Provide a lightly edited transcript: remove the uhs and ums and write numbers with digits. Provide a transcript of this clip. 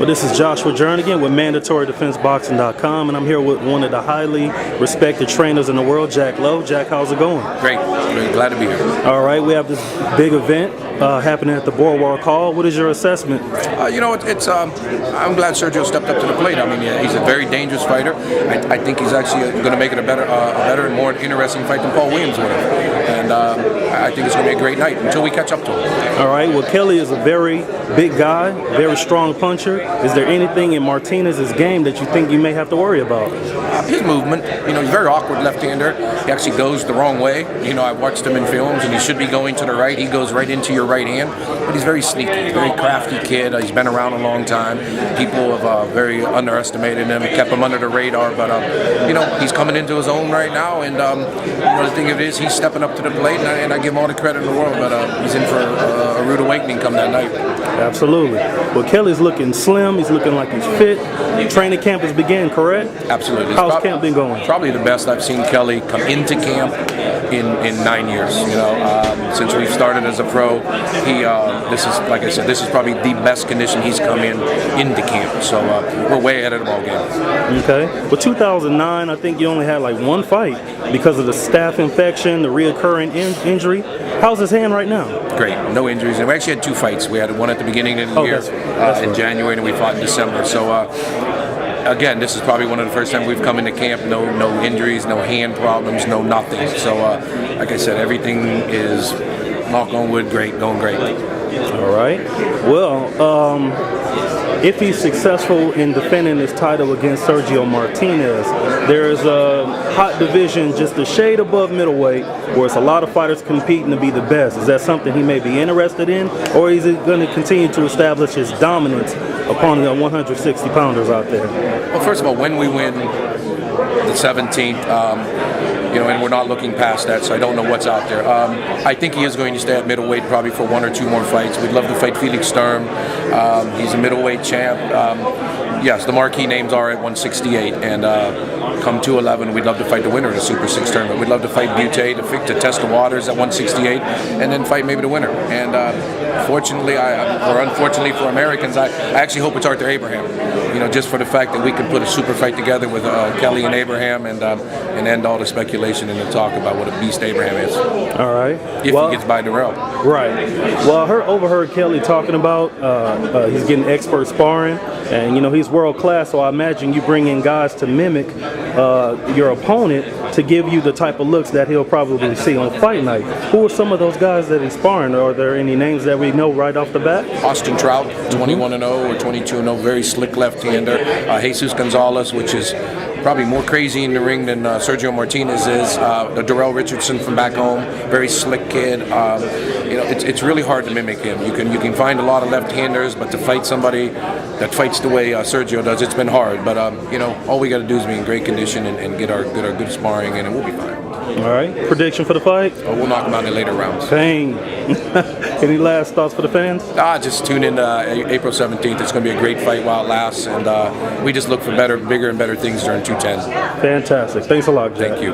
Well, this is Joshua Jernigan with MandatoryDefenseBoxing.com, and I'm here with one of the highly respected trainers in the world, Jack Loew. Jack, how's it going? Great. Really glad to be here. All right, we have this big event happening at the Boardwalk Hall. What is your assessment? I'm glad Sergio stepped up to the plate. I mean, he's a very dangerous fighter. I think he's actually going to make it a better and more interesting fight than Paul Williams would have. And I think it's going to be a great night until we catch up to him. All right. Well, Kelly is a very big guy, very strong puncher. Is there anything in Martinez's game that you think you may have to worry about? His movement. He's very awkward left-hander. He actually goes the wrong way. I've watched him in films, and he should be going to the right. He goes right into your right hand, but he's very sneaky, very crafty kid. He's been around a long time. People have very underestimated him, kept him under the radar, but he's coming into his own right now, and the thing of it is, he's stepping up to the plate, and I give him all the credit in the world, but he's in for a rude awakening come that night. Absolutely. Well, Kelly's looking slim. He's looking like he's fit. Training camp has begun, correct? Absolutely. How's camp been going? Probably the best I've seen Kelly come into camp in 9 years. Since we've started as a pro, this is, like I said, this is probably the best condition he's come into camp. So we're way ahead of the ball game. Okay. Well, 2009, I think you only had like one fight because of the staph infection, the reoccurring injury. How's his hand right now? Great. No injuries. And we actually had two fights. We had one at the beginning of the year in January, and we fought in December. So again, this is probably one of the first times we've come into camp. No injuries, no hand problems, no nothing. So like I said, everything is, knock on wood, going great. All right. Well, if he's successful in defending his title against Sergio Martinez, there's a hot division just a shade above middleweight where it's a lot of fighters competing to be the best. Is that something he may be interested in, or is he going to continue to establish his dominance upon the 160-pounders out there? Well, first of all, when we win the 17th, and we're not looking past that, so I don't know what's out there. I think he is going to stay at middleweight probably for one or two more fights. We'd love to fight Felix Sturm. He's a middleweight champ. Yes, the marquee names are at 168, and come 211, we'd love to fight the winner of the Super 6 tournament. We'd love to fight Butte to test the waters at 168, and then fight maybe the winner. And fortunately, or unfortunately for Americans, I actually hope it's Arthur Abraham. Just for the fact that we can put a super fight together with Kelly and Abraham, and end all the speculation and the talk about what a beast Abraham is. All right. If he gets by Darrell. Right. Well, I overheard Kelly talking about he's getting expert sparring, and he's world class. So I imagine you bring in guys to mimic your opponent to give you the type of looks that he'll probably see on fight night. Who are some of those guys that he's sparring? Are there any names that we know right off the bat? Austin Trout, 21-0 or 22-0, very slick left-hander. Jesus Gonzalez, which is probably more crazy in the ring than Sergio Martinez is. Darrell Richardson from back home, very slick kid. It's really hard to mimic him. You can find a lot of left-handers, but to fight somebody that fights the way Sergio does, it's been hard. But all we got to do is be in great condition and get our good sparring, and we'll be fine. All right. Prediction for the fight? Oh, we'll knock him out in the later rounds. Dang. Any last thoughts for the fans? Just tune in April 17th. It's going to be a great fight while it lasts, and we just look for bigger and better things during 210. Fantastic. Thanks a lot, Jack. Thank you.